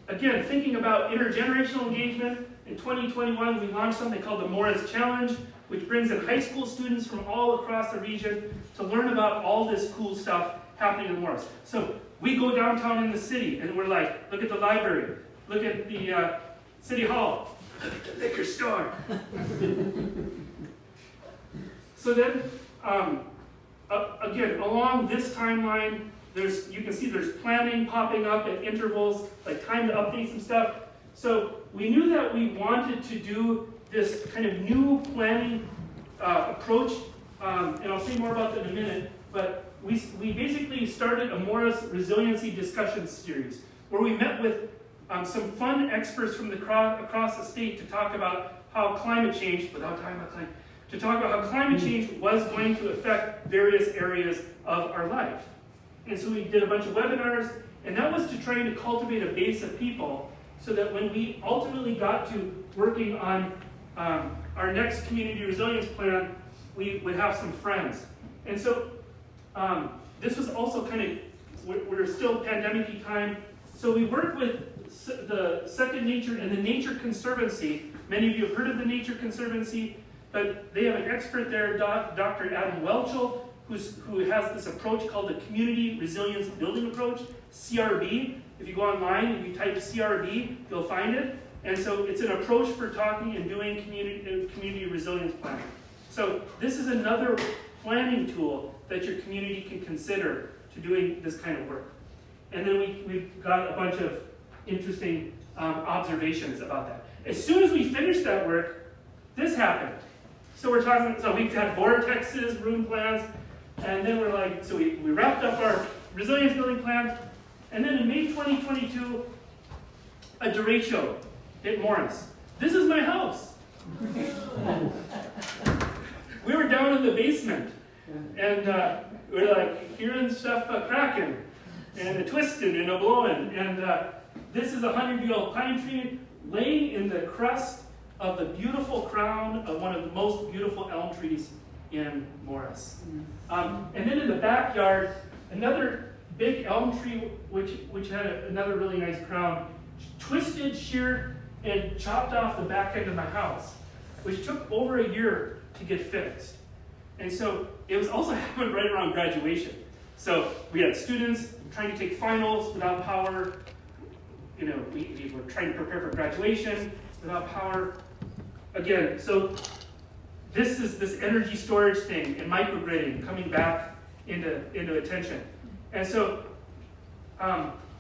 again, thinking about intergenerational engagement, in 2021 we launched something called the Morris Challenge, which brings in high school students from all across the region to learn about all this cool stuff happening in Morris. So we go downtown in the city and we're like, look at the library, look at the City Hall, look at the liquor store. So then, again, along this timeline, you can see there's planning popping up at intervals, like time to update some stuff. So we knew that we wanted to do this kind of new planning approach, and I'll say more about that in a minute, but we basically started a Morris Resiliency Discussion Series, where we met with some fun experts from across the state to talk about how climate change, to talk about how climate change was going to affect various areas of our life. And so we did a bunch of webinars, and that was to try to cultivate a base of people so that when we ultimately got to working on our next community resilience plan, we would have some friends. And so this was also kind of, we're still pandemic-y time, so we worked with the Second Nature and the Nature Conservancy. Many of you have heard of the Nature Conservancy, but they have an expert there, Dr. Adam Welchel, who has this approach called the Community Resilience Building Approach, CRB. If you go online and you type CRB, you'll find it. And so it's an approach for talking and doing community resilience planning. So this is another planning tool that your community can consider to doing this kind of work. And then we've got a bunch of interesting observations about that. As soon as we finished that work, this happened. So we've had vortexes, room plans, and then we're like, so we wrapped up our resilience building plan, and then in May 2022, a derecho hit Morris. This is my house. We were down in the basement, and we were like hearing stuff cracking, and a twisting and a blowing, and this is a 100-year-old pine tree laying in the crust of the beautiful crown of one of the most beautiful elm trees in Morris. And then in the backyard, another big elm tree, which had another really nice crown, twisted, sheared, and chopped off the back end of my house, which took over a year to get fixed. And so it was also happened right around graduation. So we had students trying to take finals without power. You know, we were trying to prepare for graduation without power. Again, so this is this energy storage thing and microgridding coming back into attention. And so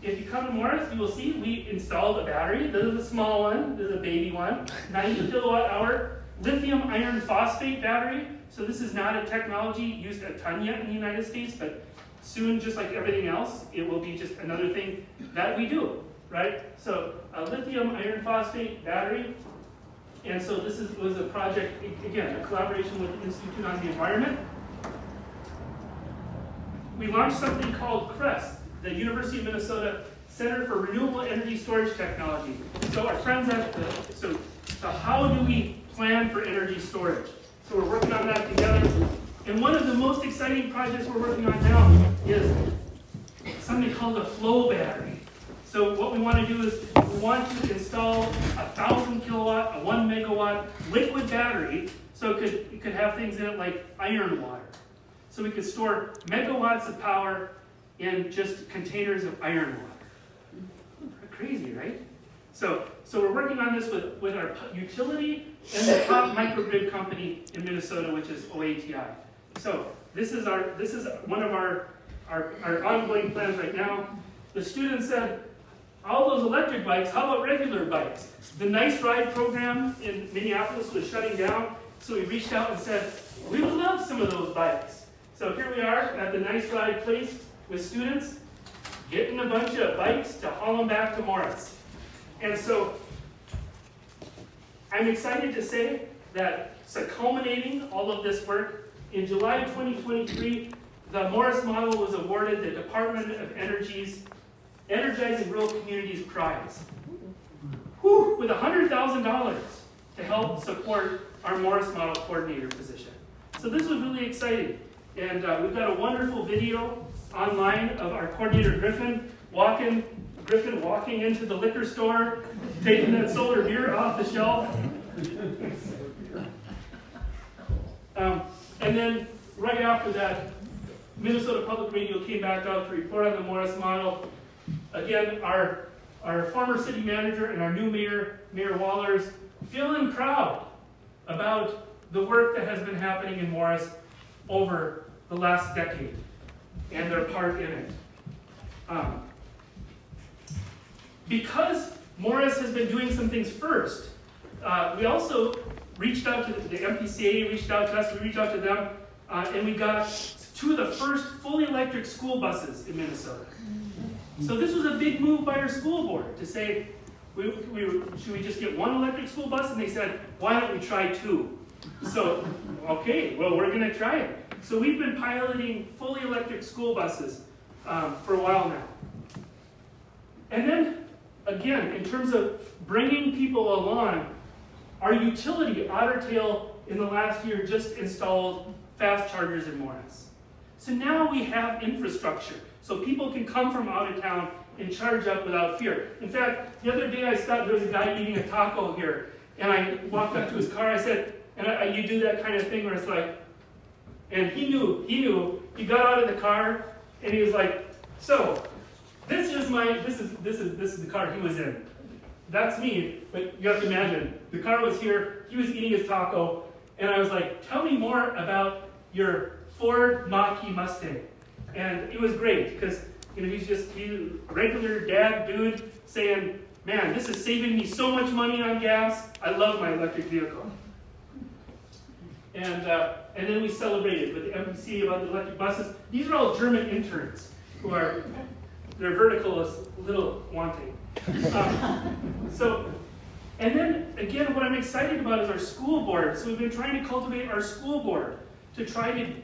if you come to Morris, you will see we installed a battery. This is a small one, this is a baby one, 90 kilowatt hour, lithium iron phosphate battery. So this is not a technology used a ton yet in the United States, but soon, just like everything else, it will be just another thing that we do, right? So a lithium iron phosphate battery. And so this was a project, again, a collaboration with the Institute on the Environment. We launched something called CREST, the University of Minnesota Center for Renewable Energy Storage Technology. So our friends at so how do we plan for energy storage? So we're working on that together. And one of the most exciting projects we're working on now is something called a flow battery. So what we want to do is we want to install a 1,000 kilowatt, a 1 megawatt liquid battery, so it could have things in it like iron water. So we could store megawatts of power in just containers of iron water. Crazy, right? So we're working on this with our utility and the top microgrid company in Minnesota, which is OATI. So this is one of our ongoing plans right now. The students said, all those electric bikes, how about regular bikes? The Nice Ride program in Minneapolis was shutting down, so we reached out and said, we would love some of those bikes. So here we are at the Nice Ride place with students, getting a bunch of bikes to haul them back to Morris. And so I'm excited to say that culminating all of this work, in July 2023, the Morris model was awarded the Department of Energy's Energizing Rural Communities Prize, with $100,000 to help support our Morris Model Coordinator position. So this was really exciting. And we've got a wonderful video online of our coordinator Griffin walking into the liquor store, taking that solar beer off the shelf. And then right after that, Minnesota Public Radio came back out to report on the Morris model. Again, our former city manager and our new mayor, Mayor Wallers, feeling proud about the work that has been happening in Morris over the last decade and their part in it. Because Morris has been doing some things first, we also reached out to the MPCA, reached out to us, we reached out to them, and we got two of the first fully electric school buses in Minnesota. So this was a big move by our school board to say, should we just get one electric school bus? And they said, why don't we try two? So, okay, well, we're going to try it. So we've been piloting fully electric school buses for a while now. And then, again, in terms of bringing people along, our utility, Otter Tail, in the last year just installed fast chargers in Morris. So now we have infrastructure. So people can come from out of town and charge up without fear. In fact, the other day I stopped, there was a guy eating a taco here, and I walked up to his car, I said, you do that kind of thing where it's like, and he knew, he got out of the car, and he was like, so, this is the car he was in. That's me, but you have to imagine, the car was here, he was eating his taco, and I was like, tell me more about your Ford Mach-E Mustang. And it was great, because he's a regular dad dude saying, man, this is saving me so much money on gas, I love my electric vehicle. And then we celebrated with the MPC about the electric buses. These are all German interns who are, their vertical is a little wanting. And then again, what I'm excited about is our school board. So we've been trying to cultivate our school board to try to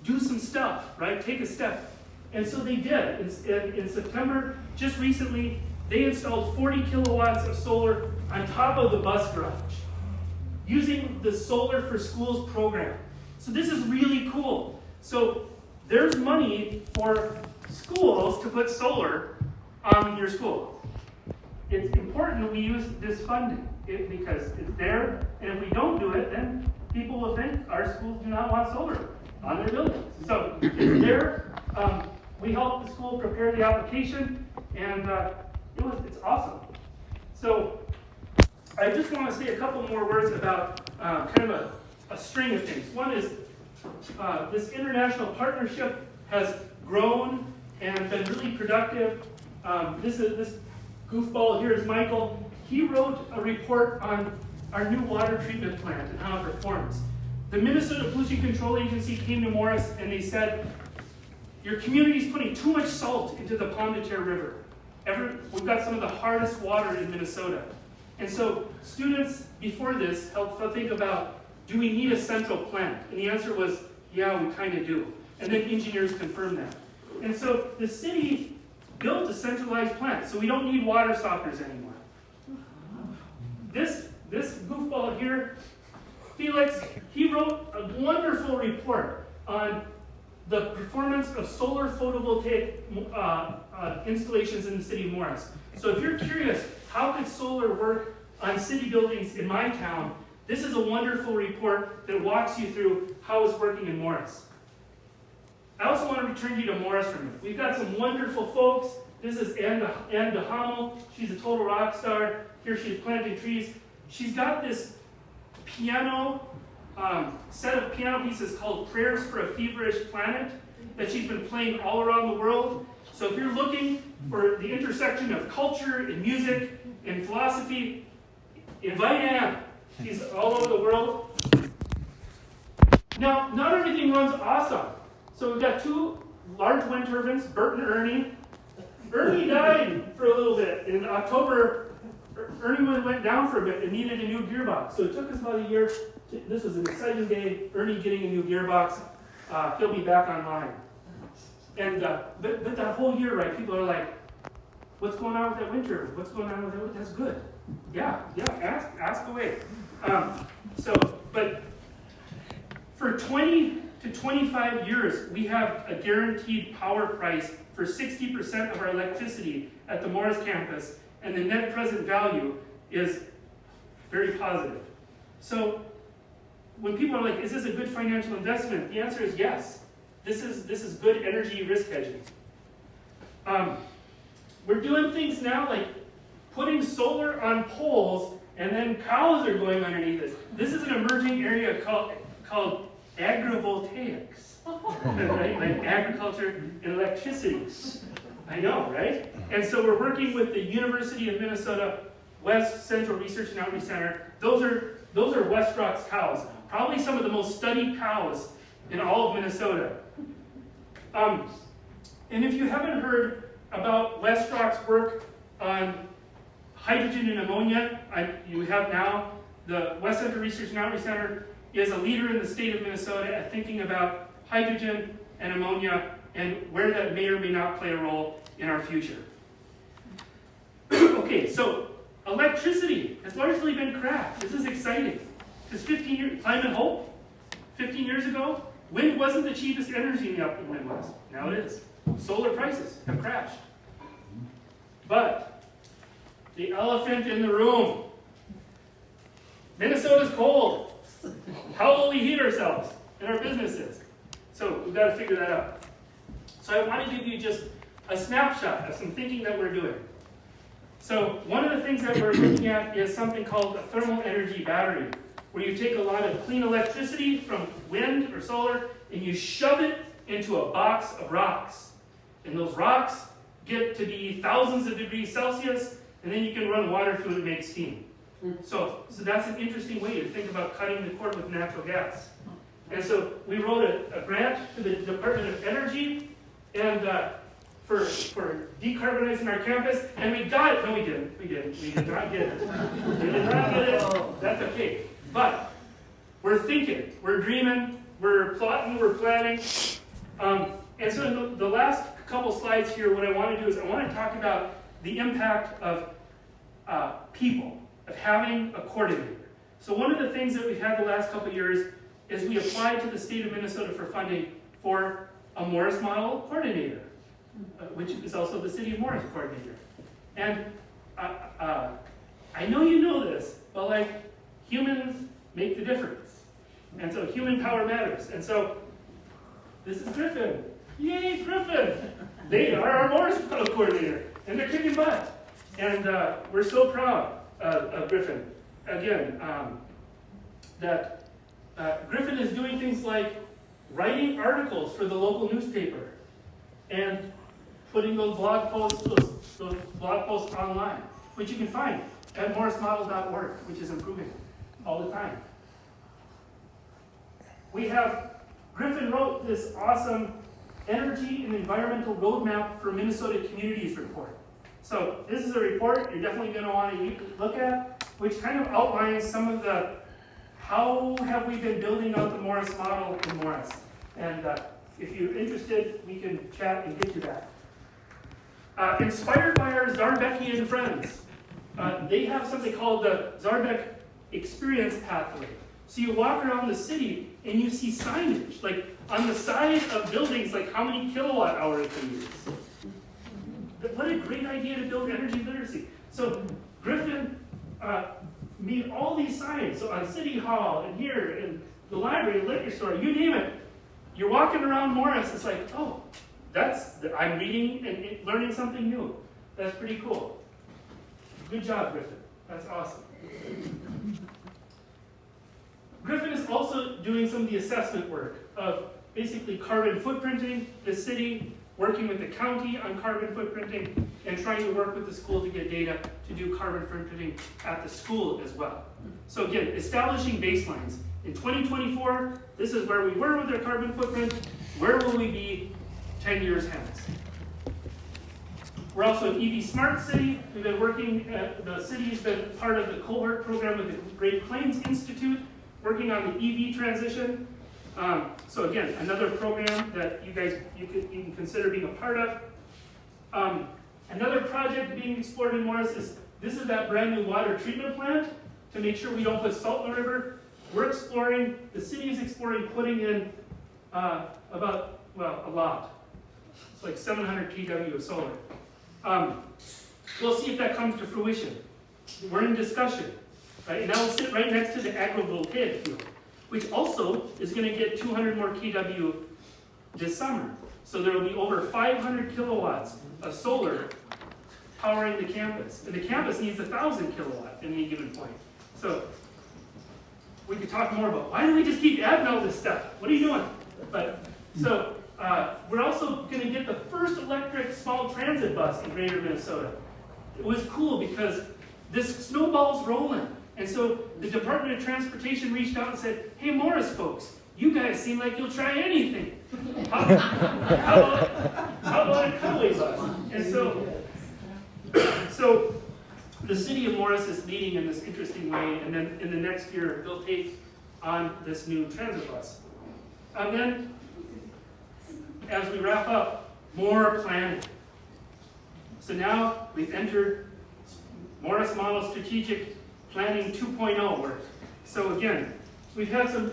do some stuff, right? Take a step. And so they did. In September, just recently, they installed 40 kilowatts of solar on top of the bus garage, using the Solar for Schools program. So this is really cool. So there's money for schools to put solar on your school. It's important we use this funding because it's there, and if we don't do it, then people will think our schools do not want solar on their buildings. So it's there. We helped the school prepare the application, and it's awesome. So I just want to say a couple more words about kind of a string of things. One is this international partnership has grown and been really productive. This goofball here is Michael. He wrote a report on our new water treatment plant and how it performs. The Minnesota Pollution Control Agency came to Morris and they said, your community's putting too much salt into the Pomme de Terre River. We've got some of the hardest water in Minnesota. And so students before this helped think about, do we need a central plant? And the answer was, yeah, we kind of do. And then engineers confirmed that. And so the city built a centralized plant, so we don't need water softeners anymore. This goofball here, Felix, he wrote a wonderful report on the performance of solar photovoltaic installations in the city of Morris. So if you're curious, how could solar work on city buildings in my town, this is a wonderful report that walks you through how it's working in Morris. I also want to return you to Morris for a minute. We've got some wonderful folks. This is Ann DeHammel. She's a total rock star. Here she's planting trees. She's got this piano, set of piano pieces called Prayers for a Feverish Planet that she's been playing all around the world. So if you're looking for the intersection of culture and music and philosophy, invite Ann. She's all over the world. Now, not everything runs awesome. So we've got two large wind turbines, Bert and Ernie. Ernie died for a little bit. In October, Ernie went down for a bit and needed a new gearbox. So it took us about a year. This was an exciting day, Ernie getting a new gearbox. He'll be back online. And but that whole year, right, people are like, what's going on with that wind turbine? What's going on with that? That's good. Yeah, ask away. But for 20 to 25 years, we have a guaranteed power price for 60% of our electricity at the Morris campus, and the net present value is very positive. So when people are like, is this a good financial investment? The answer is yes. This is good energy risk hedging. We're doing things now like putting solar on poles, and then cows are going underneath it. This is an emerging area called agrivoltaics, right? Like agriculture and electricity. I know, right? And so we're working with the University of Minnesota West Central Research and Outreach Center. Those are West Rock's cows, probably some of the most studied cows in all of Minnesota. And if you haven't heard about West Rock's work on hydrogen and ammonia, you have now. The West Central Research and Outreach Center is a leader in the state of Minnesota at thinking about hydrogen and ammonia and where that may or may not play a role in our future. Okay, so electricity has largely been cracked. This is exciting. Because climate hope, 15 years ago, wind wasn't the cheapest energy in the upper Midwest. Now it is. Solar prices have crashed. But the elephant in the room, Minnesota's cold. How will we heat ourselves and our businesses? So we've got to figure that out. So I want to give you just a snapshot of some thinking that we're doing. So one of the things that we're looking at is something called a thermal energy battery, where you take a lot of clean electricity from wind or solar and you shove it into a box of rocks. And those rocks get to be thousands of degrees Celsius, and then you can run water through it and make steam. So that's an interesting way to think about cutting the cord with natural gas. And so we wrote a grant to the Department of Energy and for decarbonizing our campus, and we got it. No, we didn't. We did not get it. We did not get it. That's okay. But we're thinking, we're dreaming, we're plotting, we're planning. And so in the last couple slides here, what I want to do is I want to talk about the impact of people, of having a coordinator. So one of the things that we've had the last couple of years is we applied to the state of Minnesota for funding for a Morris Model coordinator, which is also the City of Morris coordinator. And I know you know this, but like humans make the difference. And so human power matters. And so this is Griffin. Yay, Griffin! They are our Morris Model coordinator, and they're kicking butt. And we're so proud of Griffin. Again, that Griffin is doing things like writing articles for the local newspaper and putting those blog posts online, which you can find at morrismodel.org, which is improving all the time. Griffin wrote this awesome Energy and Environmental Roadmap for Minnesota Communities report. So this is a report you're definitely going to want to look at, which kind of outlines some of the how have we been building out the Morris model in Morris. And if you're interested, we can chat and get to that. Inspired by our Zarbeckian friends, they have something called the Zarbeck Experience Pathway. So you walk around the city and you see signage, like on the side of buildings, like how many kilowatt hours they use. What a great idea to build energy literacy. So Griffin made all these signs, so on City Hall and here and the library, the liquor store, you name it. You're walking around Morris, it's like, oh, I'm reading and learning something new. That's pretty cool. Good job, Griffin. That's awesome. Griffin is also doing some of the assessment work of basically carbon footprinting the city, working with the county on carbon footprinting, and trying to work with the school to get data to do carbon footprinting at the school as well. So again, establishing baselines. In 2024, this is where we were with our carbon footprint. Where will we be 10 years hence? We're also an EV Smart City. We've been working, the city's been part of the cohort program with the Great Plains Institute, working on the EV transition. So again, another program that you can consider being a part of. Another project being explored in Morris is, this is that brand new water treatment plant to make sure we don't put salt in the river. The city is exploring putting in a lot. It's like 700 kW of solar. We'll see if that comes to fruition. We're in discussion, right? And that will sit right next to the agrivoltaic field, which also is going to get 200 more kW this summer. So there will be over 500 kilowatts of solar powering the campus. And the campus needs 1,000 kilowatt at any given point. So we could talk more about, why do we just keep adding all this stuff? What are you doing? We're also going to get the first electric small transit bus in greater Minnesota. It was cool because this snowball's rolling. And so the Department of Transportation reached out and said, hey, Morris folks, you guys seem like you'll try anything. How about a cutaway bus? And so the city of Morris is leading in this interesting way, and then in the next year, they'll take on this new transit bus. And then, as we wrap up, more planning. So now we've entered Morris Model Strategic Planning 2.0 work. So again, we've had some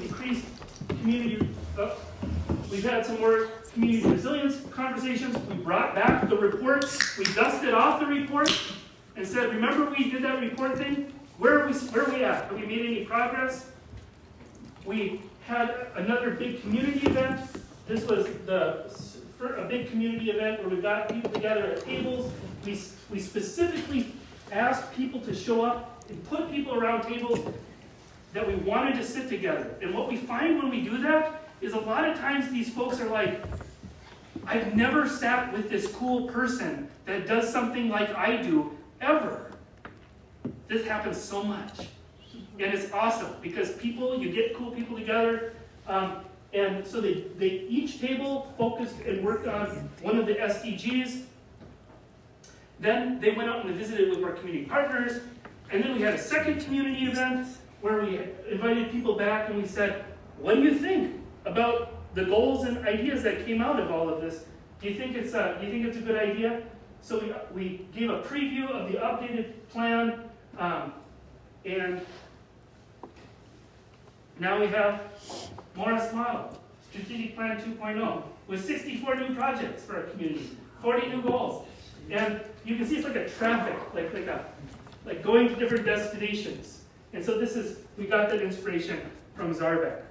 increased community. We've had some more community resilience conversations. We brought back the report. We dusted off the report and said, remember we did that report thing? Where are we at? Have we made any progress? We had another big community event. This was a big community event where we got people together at tables. We specifically asked people to show up and put people around tables that we wanted to sit together. And what we find when we do that is a lot of times these folks are like, I've never sat with this cool person that does something like I do, ever. This happens so much. And it's awesome because you get cool people together. And so they each table focused and worked on one of the SDGs. Then they went out and they visited with our community partners. And then we had a second community event where we invited people back and we said, what do you think about the goals and ideas that came out of all of this? Do you think it's a good idea? So we gave a preview of the updated plan, and now we have Morris Model, Strategic Plan 2.0, with 64 new projects for our community, 40 new goals. And you can see it's like a traffic, like going to different destinations. And so we got that inspiration from Zarbeck.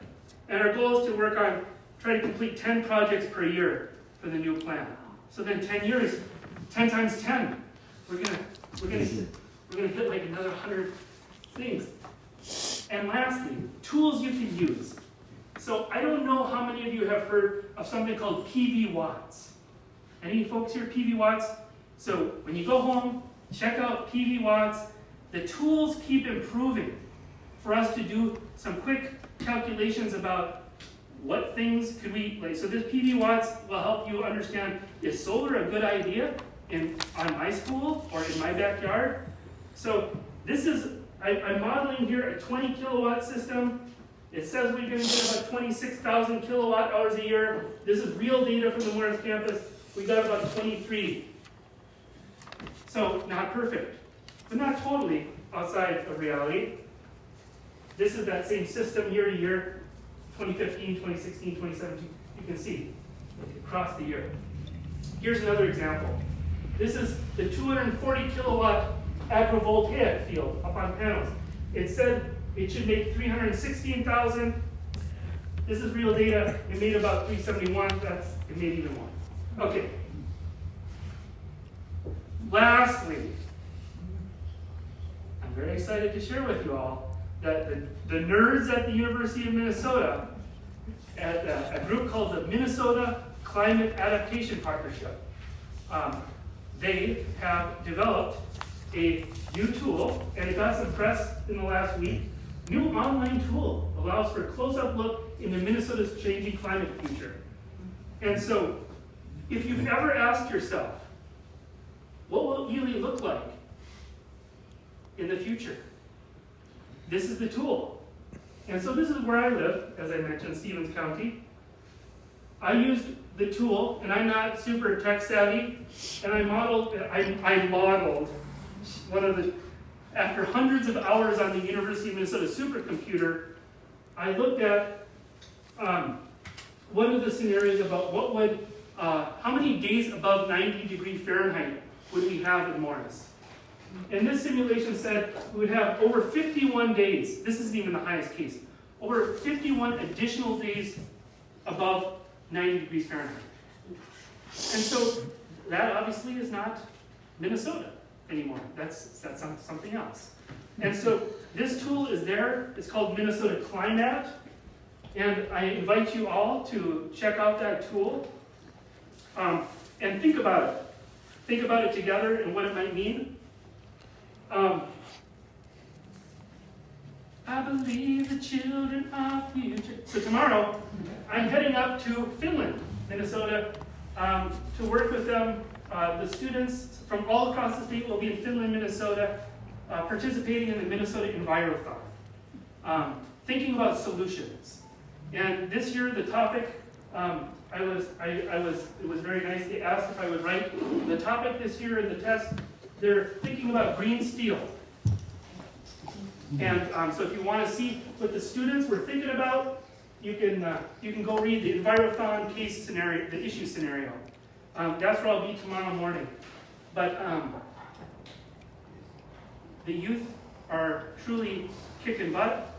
And our goal is to try to complete 10 projects per year for the new plan. So then 10 years, 10 times 10, we're gonna hit like another 100 things. And lastly, tools you can use. So I don't know how many of you have heard of something called PV Watts. Any folks here PV Watts? So when you go home, check out PV Watts. The tools keep improving for us to do some quick calculations about what things could we, so this PV Watts will help you understand, is solar a good idea on my school or in my backyard? So I'm modeling here a 20 kilowatt system. It says we're going to get about 26,000 kilowatt hours a year. This is real data from the Morris campus. we got about 23. So not perfect, but not totally outside of reality. This is that same system year to year, 2015, 2016, 2017. You can see across the year. Here's another example. This is the 240 kilowatt agrivoltaic field up on panels. It said it should make 316,000. This is real data. It made about 371. It made even more. Okay. Lastly, I'm very excited to share with you all that the nerds at the University of Minnesota, at a group called the Minnesota Climate Adaptation Partnership, they have developed a new tool, and it got some press in the last week. New online tool allows for a close-up look into Minnesota's changing climate future. And so, if you've ever asked yourself, what will Ely look like in the future? This is the tool. And so this is where I live, as I mentioned, Stevens County. I used the tool, and I'm not super tech savvy, and I modeled one of the, after hundreds of hours on the University of Minnesota supercomputer, I looked at one of the scenarios about what would, how many days above 90 degrees Fahrenheit would we have in Morris. And this simulation said we would have over 51 days, this isn't even the highest case, over 51 additional days above 90 degrees Fahrenheit. And so that obviously is not Minnesota anymore. That's something else. And so this tool is there. It's called Minnesota Climate. And I invite you all to check out that tool and think about it. Think about it together and what it might mean. I believe the children are future. So tomorrow, I'm heading up to Finland, Minnesota, to work with them. The students from all across the state will be in Finland, Minnesota, participating in the Minnesota Envirothon, thinking about solutions. And this year, the topic, it was very nice. They asked if I would write the topic this year in the test. They're thinking about green steel. And so if you want to see what the students were thinking about, you can go read the Envirothon case scenario, the issue scenario. That's where I'll be tomorrow morning. But the youth are truly kicking butt,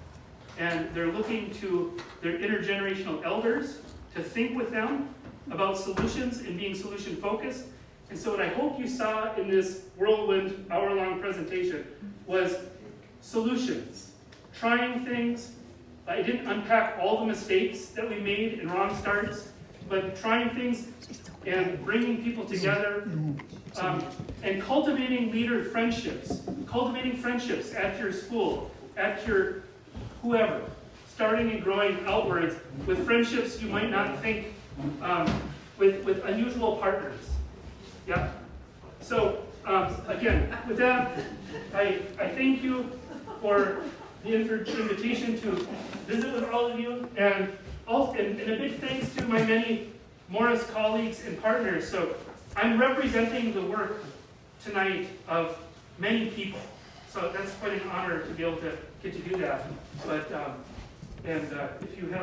and they're looking to their intergenerational elders to think with them about solutions and being solution focused. And so what I hope you saw in this whirlwind hour-long presentation was solutions, trying things. I didn't unpack all the mistakes that we made and wrong starts, but trying things and bringing people together, and cultivating cultivating friendships at your school, at your whoever, starting and growing outwards with friendships you might not think, with unusual partners. Yeah. So again, with that, I thank you for the invitation to visit with all of you, and a big thanks to my many Morris colleagues and partners. So I'm representing the work tonight of many people. So that's quite an honor to be able to get to do that. But if you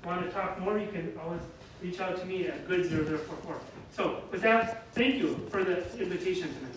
want to talk more, you can always reach out to me at good0044. So with that, thank you for the invitation tonight.